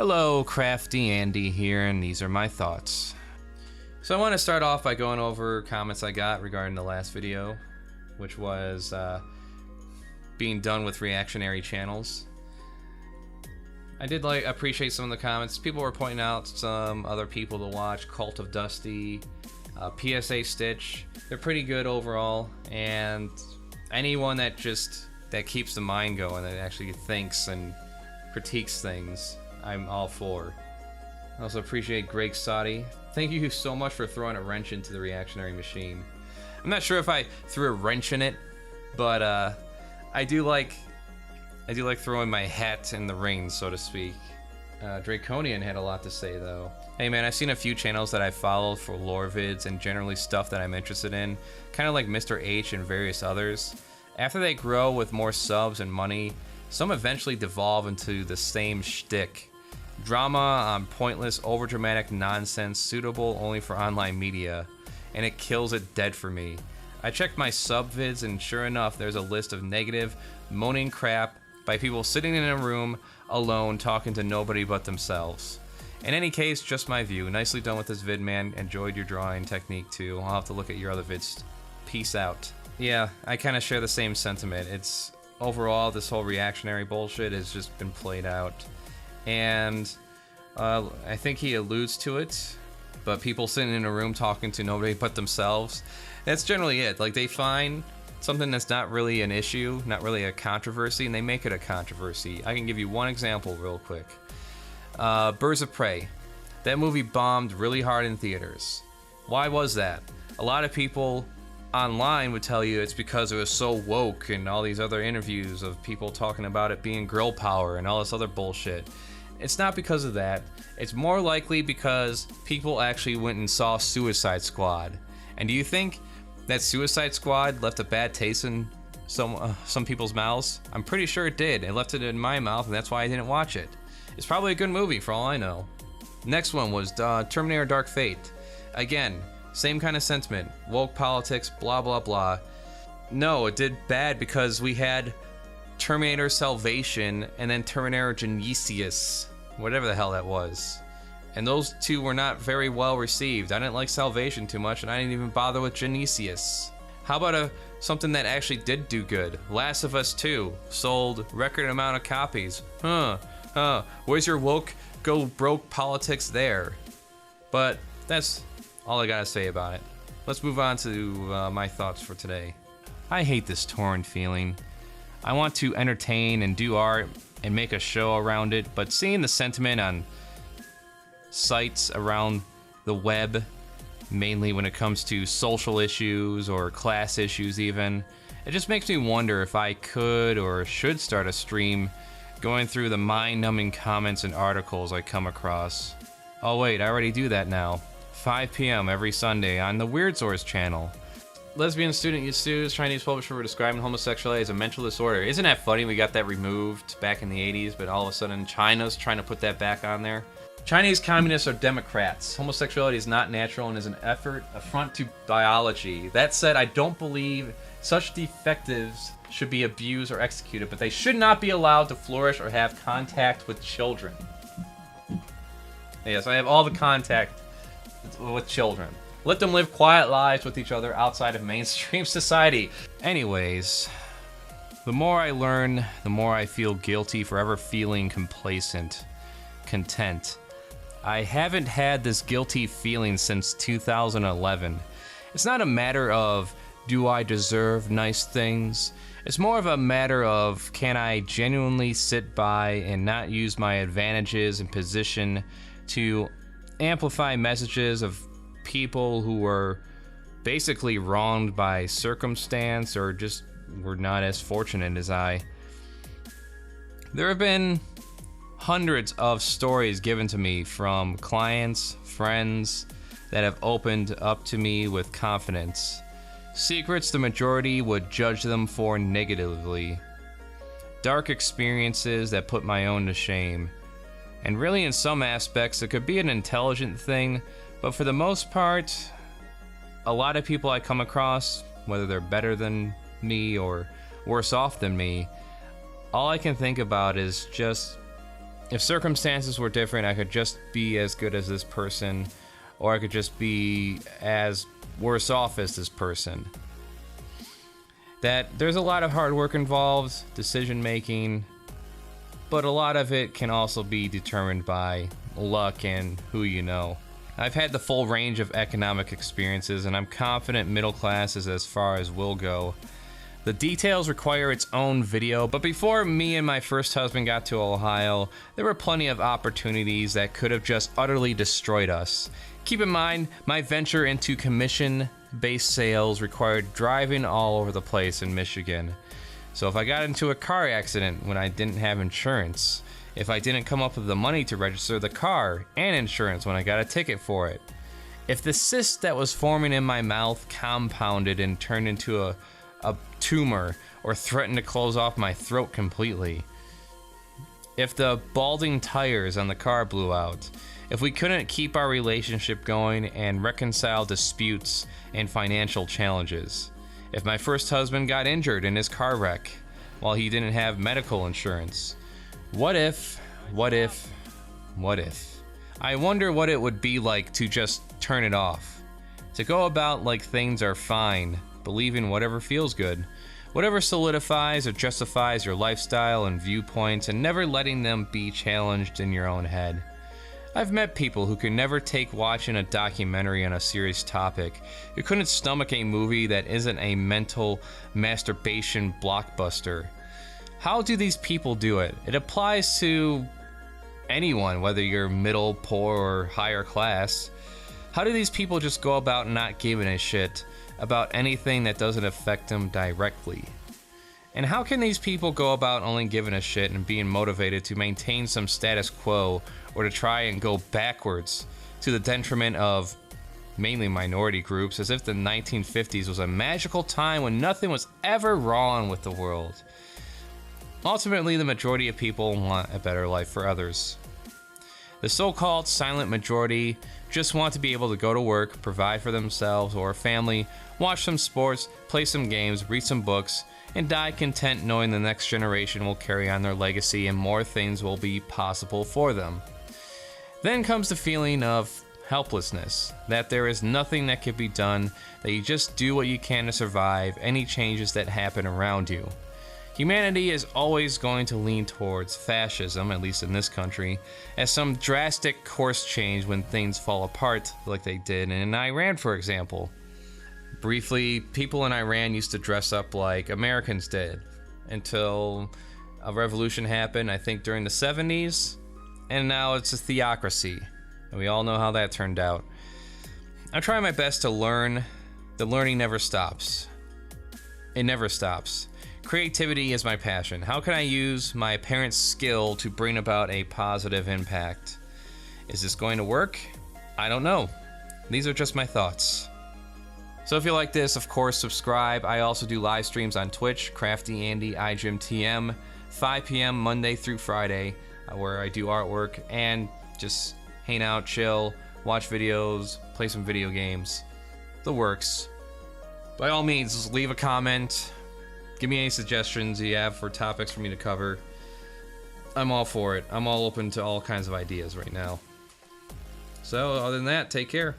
Hello, CraftyAndy here, and these are my thoughts. So I want to start off by going over comments I got regarding the last video, which was being done with reactionary channels. I did appreciate some of the comments. People were pointing out some other people to watch, Cult of Dusty, PSA Stitch. They're pretty good overall, and anyone that keeps the mind going, that actually thinks and critiques things, I'm all for. I also appreciate Greg Soddy. Thank you so much for throwing a wrench into the reactionary machine. I'm not sure if I threw a wrench in it, but I do like throwing my hat in the ring, so to speak. Draconian had a lot to say though. Hey man, I've seen a few channels that I follow for lore vids and generally stuff that I'm interested in, kind of like Mr. H and various others. After they grow with more subs and money, some eventually devolve into the same shtick. Drama on pointless, overdramatic nonsense suitable only for online media, and it kills it dead for me. I checked my sub vids and sure enough there's a list of negative, moaning crap by people sitting in a room alone talking to nobody but themselves. In any case, just my view. Nicely done with this vid, man. Enjoyed your drawing technique too. I'll have to look at your other vids. Peace out. Yeah, I kind of share the same sentiment. It's overall, this whole reactionary bullshit has just been played out. And I think he alludes to it, but people sitting in a room talking to nobody but themselves, that's generally it. Like, they find something that's not really an issue, not really a controversy, and they make it a controversy. I can give you one example real quick. Birds of Prey. That movie bombed really hard in theaters. Why was that? A lot of people online would tell you it's because it was so woke and all these other interviews of people talking about it being girl power and all this other bullshit. It's not because of that. It's more likely because people actually went and saw Suicide Squad. And do you think that Suicide Squad left a bad taste in some people's mouths? I'm pretty sure it did. It left it in my mouth, and that's why I didn't watch it. It's probably a good movie for all I know. Next one was Terminator Dark Fate. Again, same kind of sentiment. Woke politics, blah blah blah. No, it did bad because we had Terminator Salvation and then Terminator Genesis, whatever the hell that was. And those two were not very well received. I didn't like Salvation too much, and I didn't even bother with Genesis. How about something that actually did do good? Last of Us 2 sold record amount of copies. Where's your woke, go broke politics there? But that's all I gotta say about it. Let's move on to my thoughts for today. I hate this torn feeling. I want to entertain and do art and make a show around it, but seeing the sentiment on sites around the web, mainly when it comes to social issues or class issues even, it just makes me wonder if I could or should start a stream going through the mind-numbing comments and articles I come across. Oh wait, I already do that now. 5 p.m. every Sunday on the Weird Source channel. Lesbian student Yasu's Chinese publisher were describing homosexuality as a mental disorder. Isn't that funny? We got that removed back in the 80s, but all of a sudden China's trying to put that back on there. Chinese communists are Democrats. Homosexuality is not natural and is an affront to biology. That said, I don't believe such defectives should be abused or executed, but they should not be allowed to flourish or have contact with children. Yes, I have all the contact with children. Let them live quiet lives with each other outside of mainstream society. Anyways, the more I learn, the more I feel guilty for ever feeling complacent, content. I haven't had this guilty feeling since 2011. It's not a matter of, do I deserve nice things? It's more of a matter of, can I genuinely sit by and not use my advantages and position to amplify messages of people who were basically wronged by circumstance or just were not as fortunate as I. There have been hundreds of stories given to me from clients, friends that have opened up to me with confidence. Secrets the majority would judge them for negatively. Dark experiences that put my own to shame. And really in some aspects it could be an intelligent thing, but for the most part, a lot of people I come across, whether they're better than me or worse off than me, all I can think about is just If circumstances were different, I could just be as good as this person, or I could just be as worse off as this person. That there's a lot of hard work involved, decision making, but a lot of it can also be determined by luck and who you know. I've had the full range of economic experiences, and I'm confident middle class is as far as we'll go. The details require its own video, but before me and my first husband got to Ohio, there were plenty of opportunities that could have just utterly destroyed us. Keep in mind, my venture into commission-based sales required driving all over the place in Michigan. So if I got into a car accident when I didn't have insurance, if I didn't come up with the money to register the car and insurance when I got a ticket for it, if the cyst that was forming in my mouth compounded and turned into a tumor or threatened to close off my throat completely, if the balding tires on the car blew out, if we couldn't keep our relationship going and reconcile disputes and financial challenges, if my first husband got injured in his car wreck while he didn't have medical insurance, what if? I wonder what it would be like to just turn it off, to go about like things are fine, believing whatever feels good, whatever solidifies or justifies your lifestyle and viewpoints, and never letting them be challenged in your own head. I've met people who could never take watching a documentary on a serious topic, who couldn't stomach a movie that isn't a mental masturbation blockbuster. How do these people do it? It applies to anyone, whether you're middle, poor, or higher class. How do these people just go about not giving a shit about anything that doesn't affect them directly? And how can these people go about only giving a shit and being motivated to maintain some status quo or to try and go backwards to the detriment of mainly minority groups, as if the 1950s was a magical time when nothing was ever wrong with the world? Ultimately, the majority of people want a better life for others. The so-called silent majority just want to be able to go to work, provide for themselves or a family, watch some sports, play some games, read some books, and die content knowing the next generation will carry on their legacy and more things will be possible for them. Then comes the feeling of helplessness, that there is nothing that can be done, that you just do what you can to survive any changes that happen around you. Humanity is always going to lean towards fascism, at least in this country, as some drastic course change when things fall apart like they did in Iran, for example. Briefly, people in Iran used to dress up like Americans did until a revolution happened, I think during the 70s, and now it's a theocracy, and we all know how that turned out. I try my best to learn. The learning never stops. It never stops. Creativity is my passion. How can I use my parents' skill to bring about a positive impact? Is this going to work? I don't know. These are just my thoughts. So if you like this, of course, subscribe. I also do live streams on Twitch, CraftyAndy, iGymTM, 5 p.m. Monday through Friday, where I do artwork and just hang out, chill, watch videos, play some video games. The works. By all means, leave a comment. Give me any suggestions you have for topics for me to cover. I'm all for it. I'm all open to all kinds of ideas right now. So, other than that, take care.